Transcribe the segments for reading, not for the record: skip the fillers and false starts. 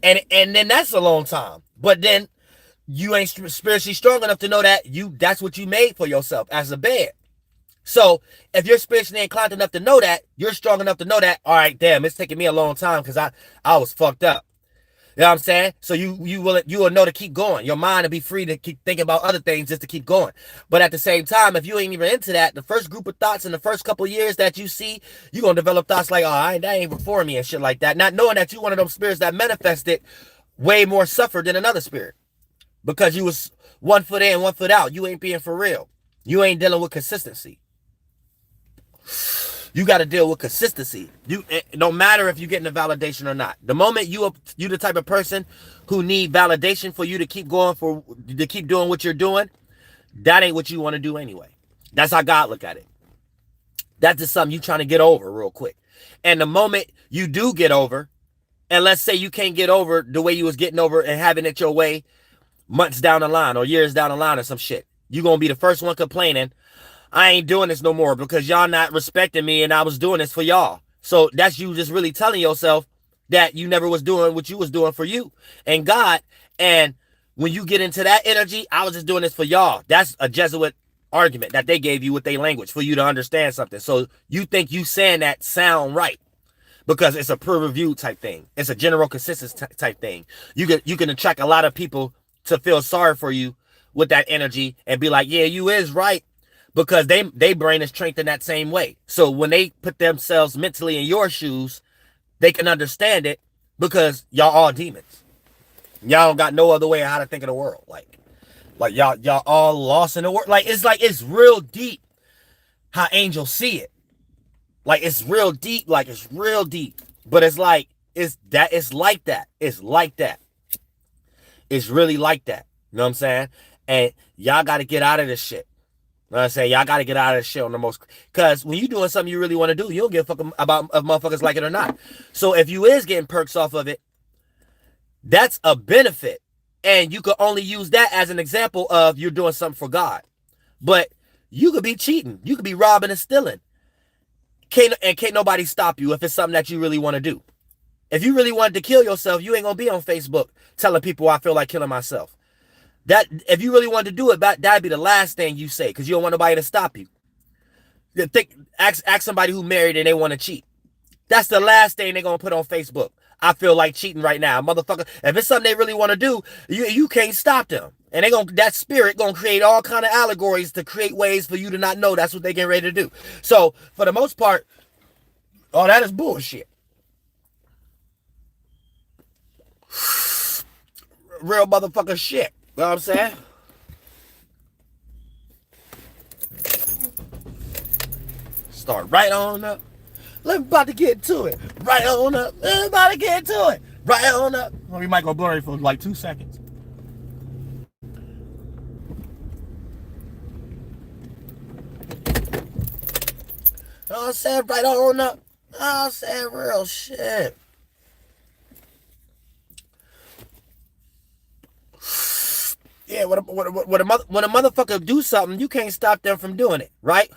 And then that's a long time. But then you ain't spiritually strong enough to know that that's what you made for yourself as a bed. So if you're spiritually inclined enough to know that, you're strong enough to know that, all right, damn, it's taking me a long time because I was fucked up. You know what I'm saying? So you will know to keep going. Your mind will be free to keep thinking about other things just to keep going. But at the same time, if you ain't even into that, the first group of thoughts in the first couple of years that you see, you're gonna develop thoughts like, oh, that ain't before me and shit like that. Not knowing that you one of those spirits that manifested way more suffered than another spirit. Because you was 1 foot in, 1 foot out. You ain't being for real. You ain't dealing with consistency. You got to deal with consistency. No matter if you're getting a validation or not. The moment you the type of person who need validation for you to keep going, to keep doing what you're doing, that ain't what you want to do anyway. That's how God look at it. That's just something you trying to get over real quick. And the moment you do get over, and let's say you can't get over the way you was getting over and having it your way months down the line or years down the line or some shit, you're going to be the first one complaining, I ain't doing this no more because y'all not respecting me and I was doing this for y'all. So that's you just really telling yourself that you never was doing what you was doing for you and God. And when you get into that energy, I was just doing this for y'all. That's a Jesuit argument that they gave you with their language for you to understand something. So you think you saying that sound right because it's a peer review type thing. It's a general consensus type thing. You can attract a lot of people to feel sorry for you with that energy and be like, yeah, you is right. Because they brain is trained in that same way. So when they put themselves mentally in your shoes, they can understand it because y'all all demons. Y'all don't got no other way of how to think of the world. Like y'all all lost in the world. Like it's real deep how angels see it. Like it's real deep. Like it's real deep. But it's like it's like that. It's like that. It's really like that. You know what I'm saying? And y'all got to get out of this shit. You know what I'm saying? Y'all got to get out of this shit on the most. Because when you doing something you really want to do, you don't give a fuck about if motherfuckers like it or not. So if you is getting perks off of it, that's a benefit. And you could only use that as an example of you're doing something for God. But you could be cheating. You could be robbing and stealing. Can't nobody stop you if it's something that you really want to do. If you really wanted to kill yourself, you ain't going to be on Facebook telling people I feel like killing myself. That if you really wanted to do it, that'd be the last thing you say because you don't want nobody to stop you. Ask somebody who married and they want to cheat. That's the last thing they're gonna put on Facebook. I feel like cheating right now, motherfucker. If it's something they really want to do, you can't stop them. And that spirit gonna create all kind of allegories to create ways for you to not know that's what they getting ready to do. So for the most part, all that is bullshit. Real motherfucker shit. You know what I'm saying? Start right on up. Let me about to get to it. Right on up. Let me about to get to it. Right on up. Well, we might go blurry for like 2 seconds. You know what I'm saying? Right on up. You know what I'm saying? Real shit. Yeah, when a motherfucker do something, you can't stop them from doing it, right?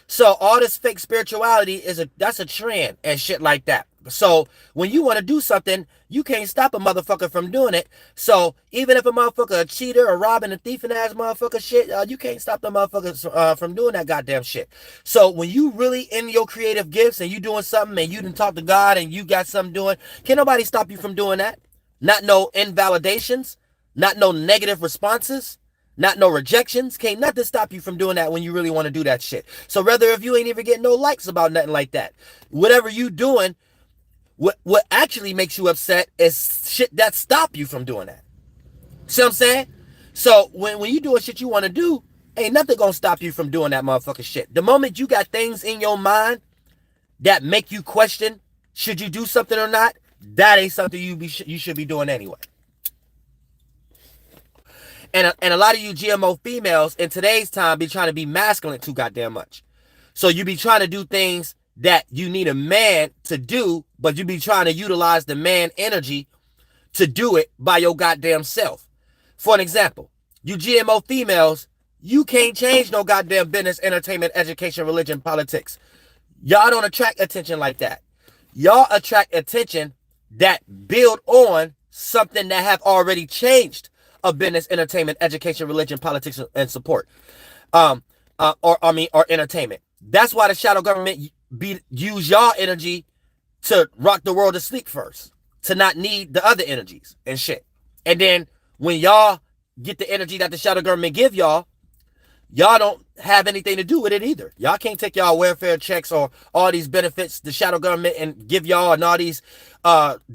So all this fake spirituality that's a trend and shit like that. So when you want to do something, you can't stop a motherfucker from doing it. So even if a motherfucker a cheater or robbing and thieving ass motherfucker shit, you can't stop the motherfuckers from doing that goddamn shit. So when you really in your creative gifts and you doing something and you done talk to God and you got something doing, can't nobody stop you from doing that. Not no invalidations, not no negative responses. Not no rejections. Can't nothing stop you from doing that when you really want to do that shit. So rather if you ain't even getting no likes about nothing like that, whatever you doing, what actually makes you upset is shit that stop you from doing that. See what I'm saying? So when you doing shit you want to do, ain't nothing gonna stop you from doing that motherfucking shit. The moment you got things in your mind that make you question should you do something or not, that ain't something you should be doing anyway. And a lot of you GMO females in today's time be trying to be masculine too goddamn much. So you be trying to do things that you need a man to do, but you be trying to utilize the man energy to do it by your goddamn self. For an example, you GMO females, you can't change no goddamn business, entertainment, education, religion, politics. Y'all don't attract attention like that. Y'all attract attention that build on something that have already changed of business, entertainment, education, religion, politics, and support. Or entertainment. That's why the shadow government use y'all energy to rock the world to sleep first, to not need the other energies and shit. And then when y'all get the energy that the shadow government give y'all, y'all don't have anything to do with it either. Y'all can't take y'all welfare checks or all these benefits the shadow government and give y'all, and all these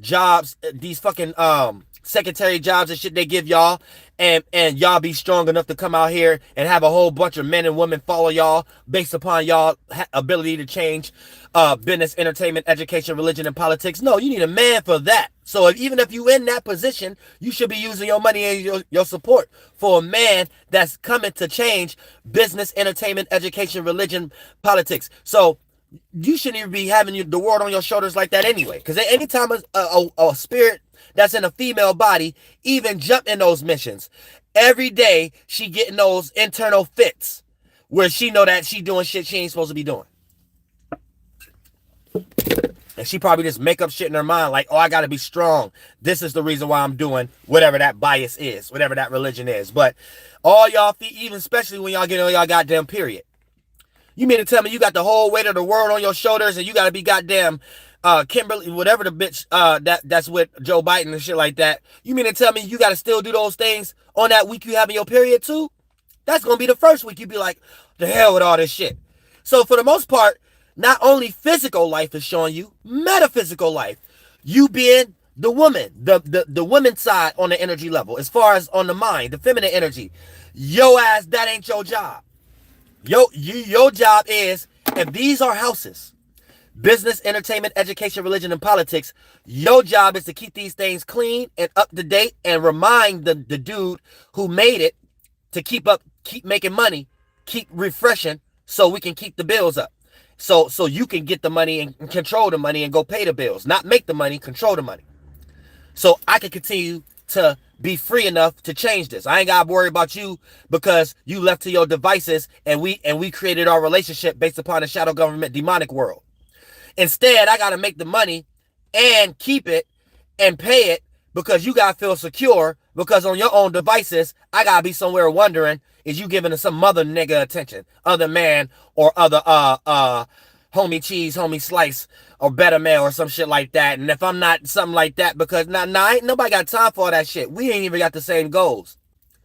jobs, these fucking secretary jobs and shit they give y'all, and y'all be strong enough to come out here and have a whole bunch of men and women follow y'all based upon y'all ability to change business, entertainment, education, religion, and politics. No, you need a man for that. So even if you in that position, you should be using your money and your support for a man that's coming to change business, entertainment, education, religion, politics. So you shouldn't even be having the world on your shoulders like that anyway. Because anytime a spirit that's in a female body even jump in those missions, every day she getting those internal fits where she know that she doing shit she ain't supposed to be doing. And she probably just make up shit in her mind like, oh, I got to be strong. This is the reason why I'm doing whatever that bias is, whatever that religion is. But all y'all, even especially when y'all get on y'all goddamn period. You mean to tell me you got the whole weight of the world on your shoulders and you got to be goddamn Kimberly, whatever the bitch that's with Joe Biden and shit like that. You mean to tell me you got to still do those things on that week you having your period too? That's going to be the first week you be like, the hell with all this shit. So for the most part, not only physical life is showing you, metaphysical life. You being the woman, the women's side on the energy level, as far as on the mind, the feminine energy. Yo ass, that ain't your job. Your job is, if these are houses, business, entertainment, education, religion, and politics, your job is to keep these things clean and up to date and remind the dude who made it to keep making money, keep refreshing so we can keep the bills up. So you can get the money and control the money and go pay the bills. Not make the money, control the money. So I can continue to be free enough to change this. I ain't got to worry about you because you left to your devices and we created our relationship based upon the shadow government demonic world. Instead, I got to make the money and keep it and pay it because you got to feel secure, because on your own devices, I got to be somewhere wondering, is you giving some mother nigga attention, other man or other homie cheese, homie slice, or better man or some shit like that. And if I'm not something like that, because ain't nobody got time for all that shit. We ain't even got the same goals.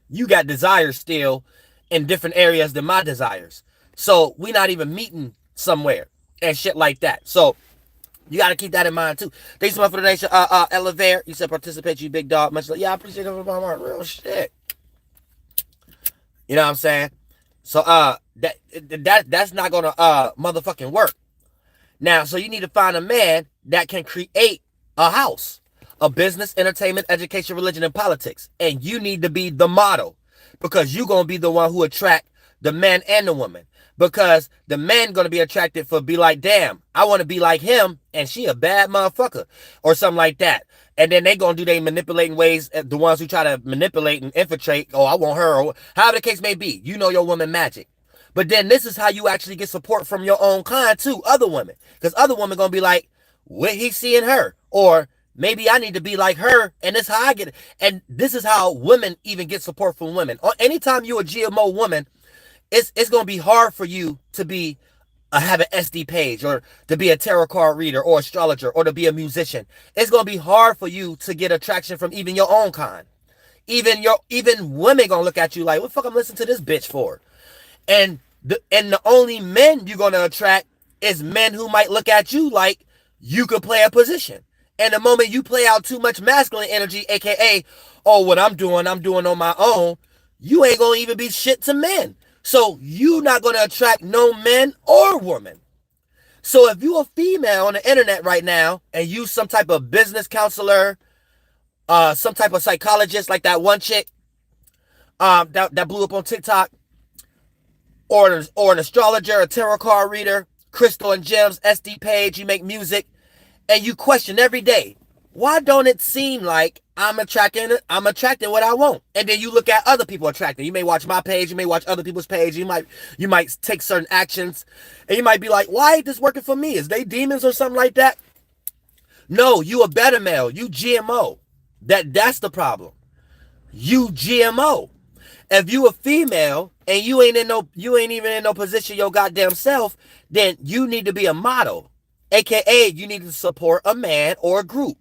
You got desires still in different areas than my desires. So we not even meeting somewhere and shit like that. So you got to keep that in mind too. Thanks so much for the donation. Elevator, you said participate, you big dog. Much like, yeah, I appreciate it from my heart. Real shit. You know what I'm saying? So that's not gonna motherfucking work. Now, so you need to find a man that can create a house, a business, entertainment, education, religion, and politics. And you need to be the model, because you're gonna be the one who attract the man and the woman. Because the man gonna be attracted for be like, damn, I want to be like him, and she a bad motherfucker, or something like that. And then they gonna do they manipulating ways, the ones who try to manipulate and infiltrate. Oh, I want her, or however the case may be. You know your woman magic. But then this is how you actually get support from your own kind too, other women. Because other women gonna be like, what he see in her? Or maybe I need to be like her, and this is how I get it. And this is how women even get support from women. Anytime you a GMO woman, it's gonna be hard for you to be have an SD page, or to be a tarot card reader or astrologer, or to be a musician. It's gonna be hard for you to get attraction from even your own kind. Even women gonna look at you like, what the fuck I'm listening to this bitch for? And the only men you're gonna attract is men who might look at you like you could play a position. And the moment you play out too much masculine energy, aka, oh, what I'm doing on my own, you ain't gonna even be shit to men. So you not going to attract no men or women. So if you a female on the internet right now and you some type of business counselor, some type of psychologist like that one chick that blew up on TikTok, or an astrologer, a tarot card reader, crystal and gems, SD page, you make music, and you question every day, why don't it seem like I'm attracting what I want? And then you look at other people attracting. You may watch my page, you may watch other people's page, you might take certain actions, and you might be like, why ain't this working for me? Is they demons or something like that? No, you a better male. You GMO. That's the problem. You GMO. If you a female and you ain't even in no position your goddamn self, then you need to be a model. AKA you need to support a man or a group.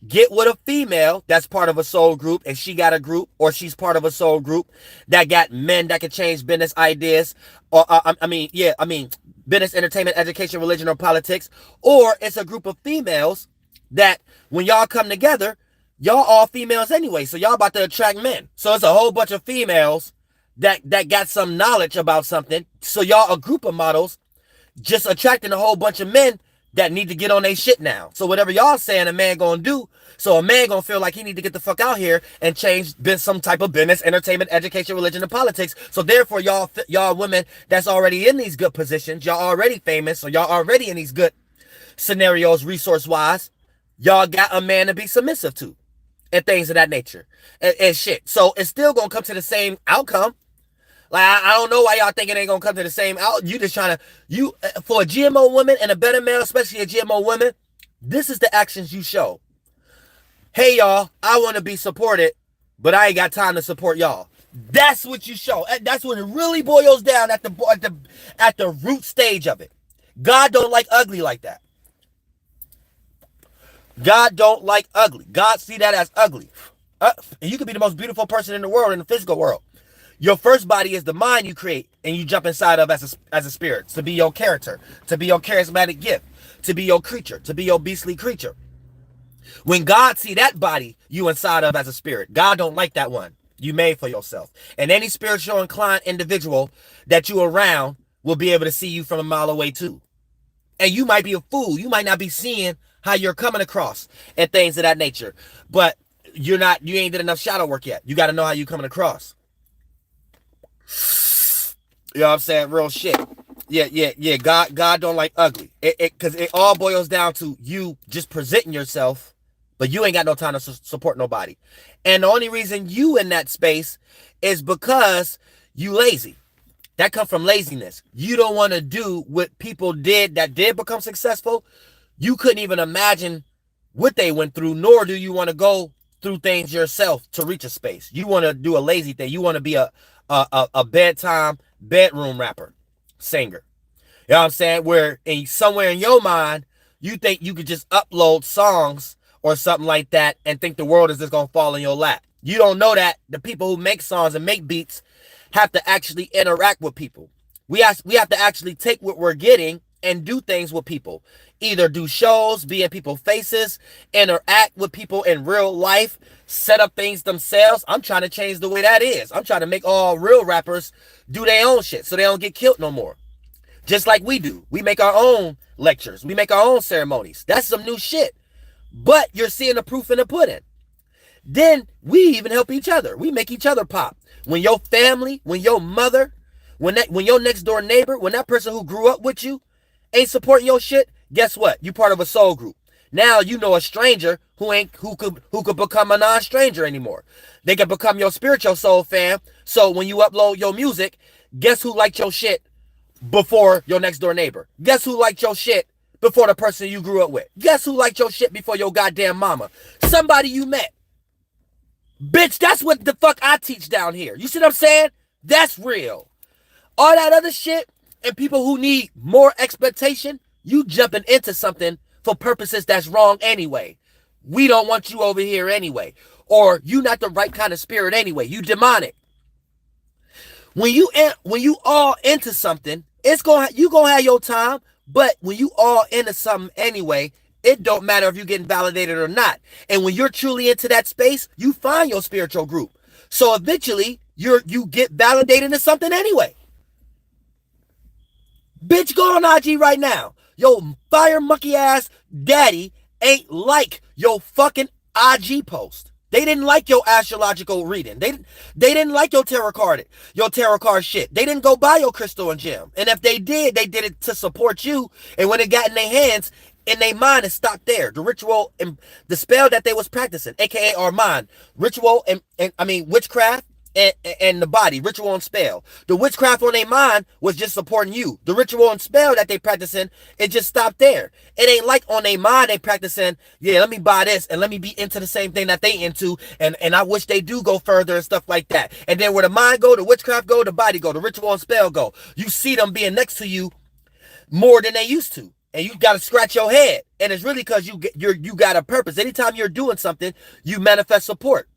Get with a female that's part of a soul group and she got a group, or she's part of a soul group that got men that can change business ideas, or business, entertainment, education, religion, or politics. Or it's a group of females that when y'all come together, y'all all females anyway, so y'all about to attract men. So it's a whole bunch of females that got some knowledge about something. So y'all a group of models just attracting a whole bunch of men that need to get on their shit now. So whatever y'all saying a man gonna do, so a man gonna feel like he need to get the fuck out here and change some type of business, entertainment, education, religion, and politics. So therefore y'all women that's already in these good positions, y'all already famous, so y'all already in these good scenarios resource wise, y'all got a man to be submissive to and things of that nature and shit. So it's still gonna come to the same outcome. Like, I don't know why y'all think it ain't gonna come to the same out. You just trying to, for a GMO woman and a better male, especially a GMO woman, this is the actions you show. Hey y'all, I want to be supported, but I ain't got time to support y'all. That's what you show. That's when it really boils down at the root stage of it. God don't like ugly like that. God don't like ugly. God see that as ugly. And you could be the most beautiful person in the world, in the physical world. Your first body is the mind you create and you jump inside of as a spirit, to be your character, to be your charismatic gift, to be your creature, to be your beastly creature. When God see that body you inside of as a spirit, God don't like that one you made for yourself. And any spiritual inclined individual that you around will be able to see you from a mile away too. And you might be a fool. You might not be seeing how you're coming across and things of that nature. But you ain't did enough shadow work yet. You got to know how you coming across. You know what I'm saying? Real shit. Yeah. God don't like ugly. Because it all boils down to you just presenting yourself, but you ain't got no time to support nobody. And the only reason you in that space is because you lazy. That comes from laziness. You don't want to do what people did that did become successful. You couldn't even imagine what they went through, nor do you want to go through things yourself to reach a space. You want to do a lazy thing. You want to be a bedroom rapper, singer. You know what I'm saying? Where somewhere in your mind, you think you could just upload songs or something like that and think the world is just going to fall in your lap. You don't know that the people who make songs and make beats have to actually interact with people. We have to actually take what we're getting and do things with people. Either do shows, be in people's faces, interact with people in real life, set up things themselves. I'm trying to change the way that is. I'm trying to make all real rappers do their own shit so they don't get killed no more. Just like we do. We make our own lectures. We make our own ceremonies. That's some new shit. But you're seeing the proof in the pudding. Then we even help each other. We make each other pop. When your family, when your mother, when your next door neighbor, when that person who grew up with you ain't supporting your shit, guess what? You part of a soul group. Now you know a stranger who could become a non-stranger anymore. They can become your spiritual soul fam. So when you upload your music, guess who liked your shit before your next door neighbor? Guess who liked your shit before the person you grew up with? Guess who liked your shit before your goddamn mama? Somebody you met. Bitch, that's what the fuck I teach down here. You see what I'm saying? That's real. All that other shit and people who need more expectation, you jumping into something for purposes that's wrong anyway. We don't want you over here anyway. Or you not the right kind of spirit anyway. You demonic. When you all into something, you gonna have your time, but when you all into something anyway, it don't matter if you're getting validated or not. And when you're truly into that space, you find your spiritual group. So eventually, you get validated into something anyway. Bitch, go on IG right now. Yo, fire monkey ass daddy ain't like your fucking IG post. They didn't like your astrological reading. They didn't like your tarot card shit. They didn't go buy your crystal and gem. And if they did it to support you. And when it got in their hands, in their mind, it stopped there. The ritual and the spell that they was practicing, aka our mind, ritual and witchcraft and the body, ritual and spell. The witchcraft on their mind was just supporting you. The ritual and spell that they practicing, it just stopped there. It ain't like on their mind they practicing, yeah, let me buy this and let me be into the same thing that they into, and I wish they do go further and stuff like that. And then where the mind go, the witchcraft go, the body go, the ritual and spell go. You see them being next to you more than they used to. And you got to scratch your head. And it's really because you got a purpose. Anytime you're doing something, you manifest support.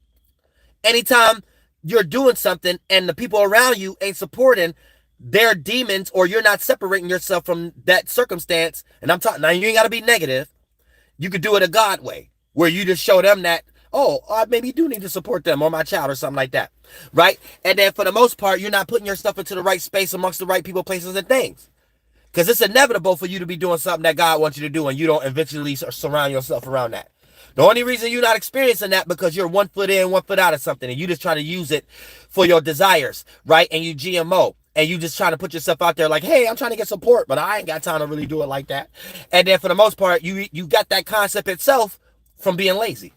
Anytime you're doing something and the people around you ain't supporting their demons, or you're not separating yourself from that circumstance, and I'm talking, now you ain't got to be negative. You could do it a God way, where you just show them that, oh, I maybe do need to support them or my child or something like that, right? And then for the most part, you're not putting yourself into the right space amongst the right people, places, and things. Because it's inevitable for you to be doing something that God wants you to do, and you don't eventually surround yourself around that. The only reason you're not experiencing that because you're 1 foot in, 1 foot out of something, and you just trying to use it for your desires, right? And you GMO, and you just trying to put yourself out there like, hey, I'm trying to get support, but I ain't got time to really do it like that. And then for the most part, you got that concept itself from being lazy.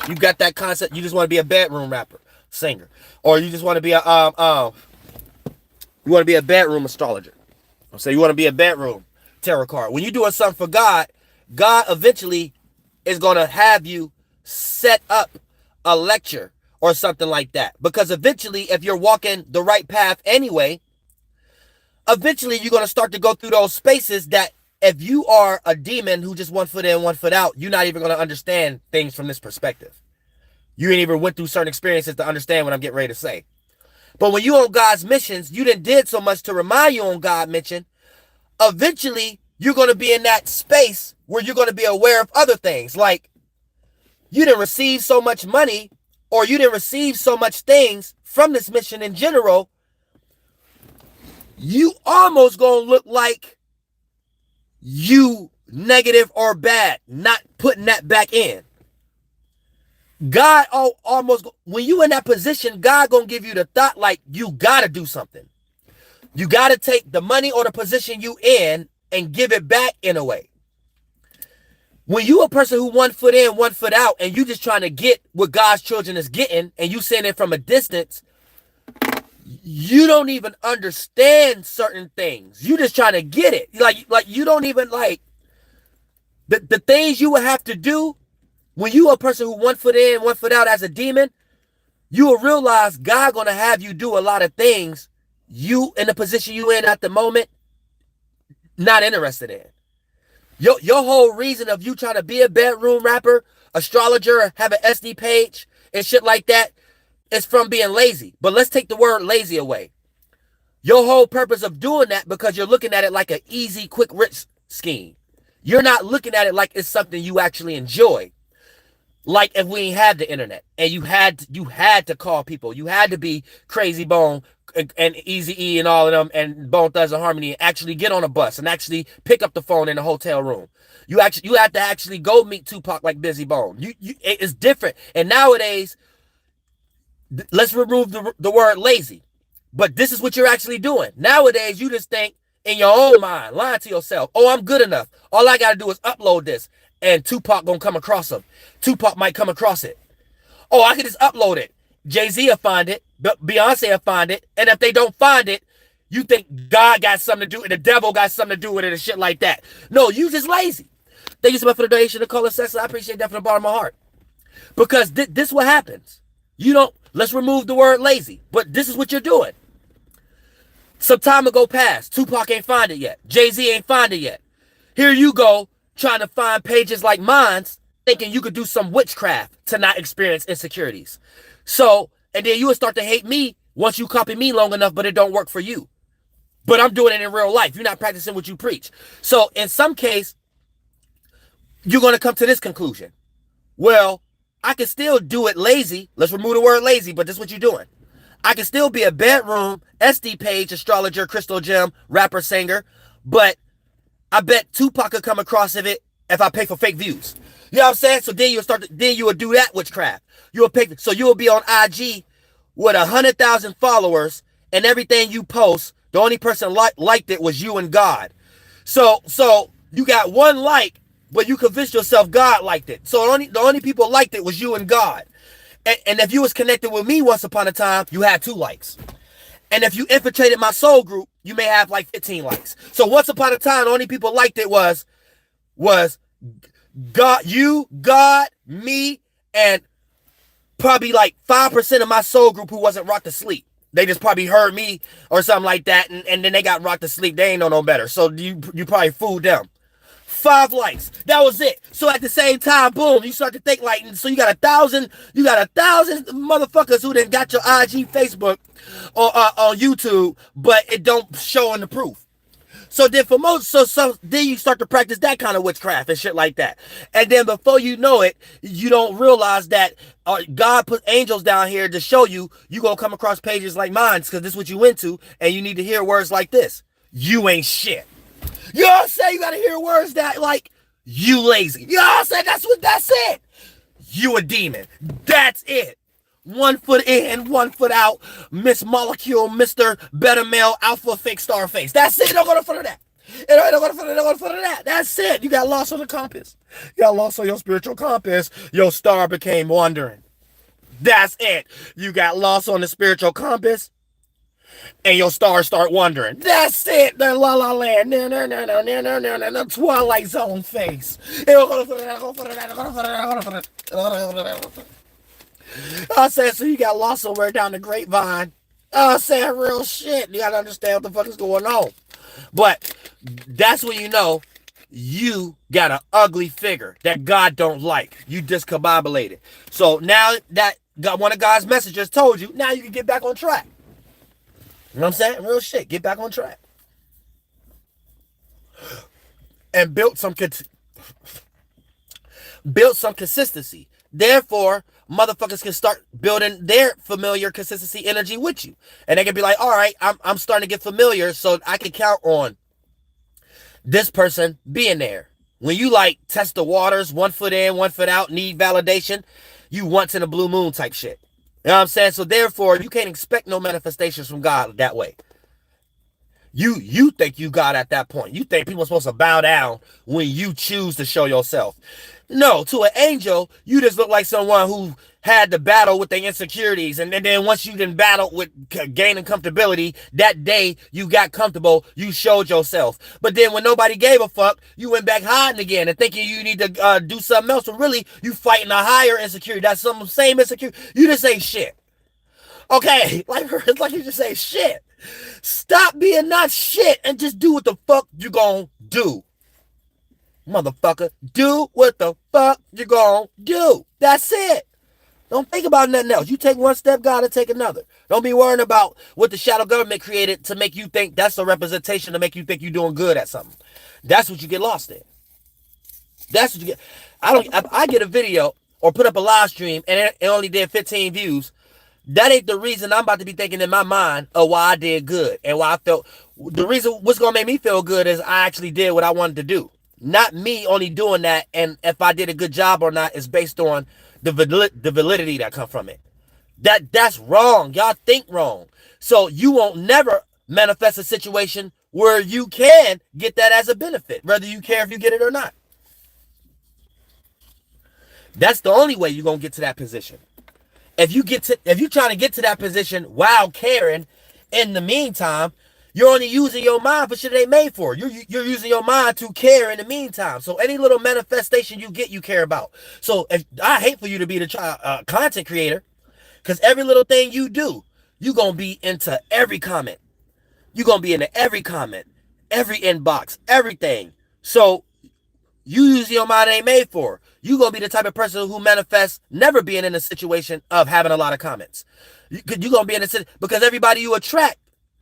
You got that concept. You just want to be a bedroom rapper, singer, or you just want to be a you want to be a bedroom astrologer. So you want to be a bedroom tarot card. When you're doing something for God, God eventually is going to have you set up a lecture or something like that. Because eventually, if you're walking the right path anyway, eventually you're going to start to go through those spaces that if you are a demon who just 1 foot in, 1 foot out, you're not even going to understand things from this perspective. You ain't even went through certain experiences to understand what I'm getting ready to say. But when you on God's missions, you did so much to remind you on God's mission. Eventually, you're going to be in that space where you're going to be aware of other things. Like, you didn't receive so much money, or you didn't receive so much things from this mission in general. You almost going to look like you negative or bad, not putting that back in. God almost, when you in that position, God gonna give you the thought like you gotta do something. You gotta take the money or the position you in and give it back in a way. When you a person who 1 foot in, 1 foot out, and you just trying to get what God's children is getting, and you seeing it from a distance, you don't even understand certain things. You just trying to get it. Like you don't even like the things you would have to do. When you a person who 1 foot in, 1 foot out as a demon, you will realize God gonna have you do a lot of things you in the position you in at the moment not interested in. Your whole reason of you trying to be a bedroom rapper, astrologer, have an SD page and shit like that is from being lazy. But let's take the word lazy away. Your whole purpose of doing that because you're looking at it like an easy, quick, rich scheme. You're not looking at it like it's something you actually enjoy. Like if we ain't had the internet and you had to call people, you had to be Crazy Bone and Easy E and all of them and Bone Thugs and Harmony and actually get on a bus and actually pick up the phone in the hotel room. You had to actually go meet Tupac like Busy Bone. It's different. And nowadays, let's remove the word lazy. But this is what you're actually doing. Nowadays, you just think in your own mind, lying to yourself, oh, I'm good enough. All I got to do is upload this. And Tupac gonna come across him. Tupac might come across it. Oh, I can just upload it. Jay-Z will find it. Beyonce will find it. And if they don't find it, you think God got something to do, and the devil got something to do with it and shit like that. No, you just lazy. Thank you so much for the donation to Color Sex. I appreciate that from the bottom of my heart. Because this what happens. You don't, let's remove the word lazy. But this is what you're doing. Some time will go past. Tupac ain't find it yet. Jay-Z ain't find it yet. Here you go, trying to find pages like mine's, thinking you could do some witchcraft to not experience insecurities. So, and then you will start to hate me once you copy me long enough, but it don't work for you. But I'm doing it in real life. You're not practicing what you preach. So in some case, you're going to come to this conclusion. Well, I can still do it lazy. Let's remove the word lazy, but this is what you're doing. I can still be a bedroom, SD page, astrologer, crystal gem, rapper, singer, but I bet Tupac could come across of it if I pay for fake views. You know what I'm saying? So then you will do that witchcraft. So you will be on IG with 100,000 followers, and everything you post, the only person liked it was you and God. So you got one like, but you convinced yourself God liked it. So the only people liked it was you and God. And if you was connected with me once upon a time, you had 2 likes. And if you infiltrated my soul group, you may have like 15 likes. So once upon a time, the only people liked it was God, you, God, me, and probably like 5% of my soul group who wasn't rocked to sleep. They just probably heard me or something like that, and then they got rocked to sleep. They ain't know no better. So you probably fooled them. 5 likes. That was it. So at the same time, boom, you start to think like, so you got 1,000 motherfuckers who then got your IG, Facebook, or on YouTube, but it don't show in the proof. So then for most, so then you start to practice that kind of witchcraft and shit like that. And then before you know it, you don't realize that God put angels down here to show you gonna come across pages like mine, because this is what you into, and you need to hear words like this. You ain't shit. You know what I'm saying? You gotta hear words that like, you lazy. You know what I'm saying? That's it. You a demon. That's it. 1 foot in, 1 foot out. Miss Molecule, Mr. Better Male, Alpha Fake Star Face. That's it. Don't go in front of that. Don't go in front of that. That's it. You got lost on the compass. You got lost on your spiritual compass. Your star became wandering. That's it. You got lost on the spiritual compass, and your stars start wandering. That's it. The La La Land. The Twilight Zone face. I said, so you got lost somewhere down the grapevine. I said, real shit. You gotta understand what the fuck is going on. But that's when you know you got an ugly figure that God don't like. You discombobulated. So now that one of God's messengers told you, now you can get back on track. You know what I'm saying? Real shit. Get back on track. And build some consistency. Therefore, motherfuckers can start building their familiar consistency energy with you. And they can be like, all right, I'm starting to get familiar, so I can count on this person being there. When you like test the waters, 1 foot in, 1 foot out, need validation, you once in a blue moon type shit. You know what I'm saying? So therefore, you can't expect no manifestations from God that way. You think you God at that point. You think people are supposed to bow down when you choose to show yourself. No, to an angel, you just look like someone who had to battle with their insecurities. And then once you didn't battle with gaining comfortability, that day you got comfortable, you showed yourself. But then when nobody gave a fuck, you went back hiding again and thinking you need to do something else. When really, you fighting a higher insecurity. That's some same insecurity. You just ain't shit. Okay, it's like you just say shit. Stop being not shit and just do what the fuck you gonna do. Motherfucker, do what the fuck you gonna do. That's it. Don't think about nothing else. You take one step, God will take another. Don't be worrying about what the shadow government created to make you think that's a representation to make you think you're doing good at something. That's what you get lost in. That's what you get. I get a video or put up a live stream and it only did 15 views. That ain't the reason I'm about to be thinking in my mind of why I did good and why I felt. The reason what's going to make me feel good is I actually did what I wanted to do. Not me only doing that, and if I did a good job or not is based on the validity that come from it. That's wrong. Y'all think wrong. So you won't never manifest a situation where you can get that as a benefit, whether you care if you get it or not. That's the only way you're going to get to that position. If you're trying to get to that position while caring, in the meantime, you're only using your mind for shit it ain't made for. You're using your mind to care in the meantime. So any little manifestation you get, you care about. So if I hate for you to be the content creator, because every little thing you do, you're going to be into every comment. You're going to be into every comment, every inbox, everything. So you using your mind ain't made for. You're going to be the type of person who manifests never being in a situation of having a lot of comments. You're going to be in a situation because everybody you attract,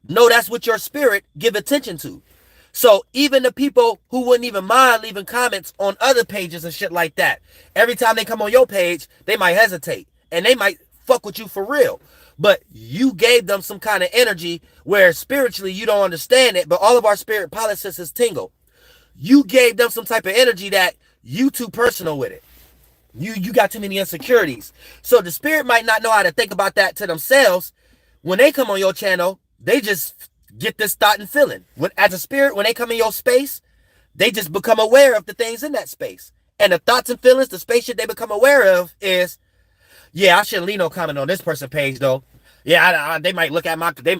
no, that's what your spirit give attention to. So even the people who wouldn't even mind leaving comments on other pages and shit like that, every time they come on your page, they might hesitate and they might fuck with you for real. But you gave them some kind of energy where spiritually you don't understand it, but all of our spirit policies tingle. You gave them some type of energy that you too personal with it. You got too many insecurities. So the spirit might not know how to think about that to themselves. When they come on your channel, they just get this thought and feeling. As a spirit, when they come in your space, they just become aware of the things in that space. And the thoughts and feelings, the space shit they become aware of is, Yeah, I shouldn't leave no comment on this person's page though. Yeah, they might look at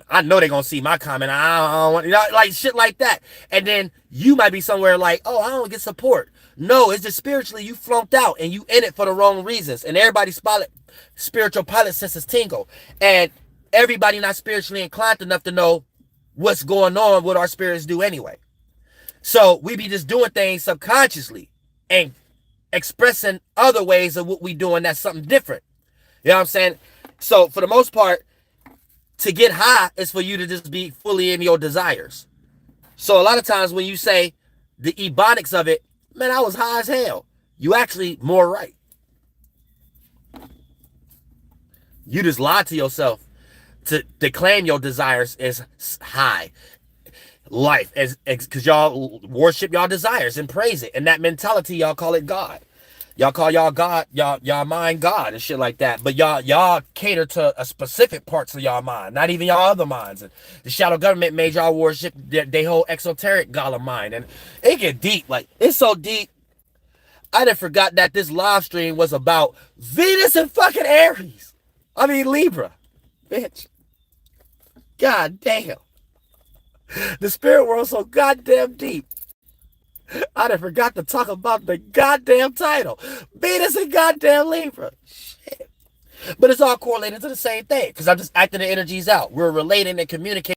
I know they're gonna see my comment. I don't want, like shit like that. And then you might be somewhere like, oh, I don't get support. No, it's just spiritually you flunked out and you in it for the wrong reasons. And everybody's spiritual pilot senses tingle. And everybody not spiritually inclined enough to know what's going on, what our spirits do anyway. So we be just doing things subconsciously and expressing other ways of what we doing that's something different. You know what I'm saying? So for the most part, to get high is for you to just be fully in your desires. So a lot of times when you say the ebonics of it, man, I was high as hell. You actually more right. You just lied to yourself to claim your desires as high life, as because y'all worship y'all desires and praise it, and that mentality y'all call it God. Y'all call y'all God, y'all mind God and shit like that. But y'all cater to a specific parts of y'all mind, not even y'all other minds. And the shadow government made y'all worship they whole exoteric God mind, and it get deep. Like it's so deep. I done forgot that this live stream was about Venus and fucking Aries. I mean Libra, bitch. God damn. The spirit world's so goddamn deep. I done forgot to talk about the goddamn title. Venus and goddamn Libra. Shit. But it's all correlated to the same thing. Because I'm just acting the energies out. We're relating and communicating.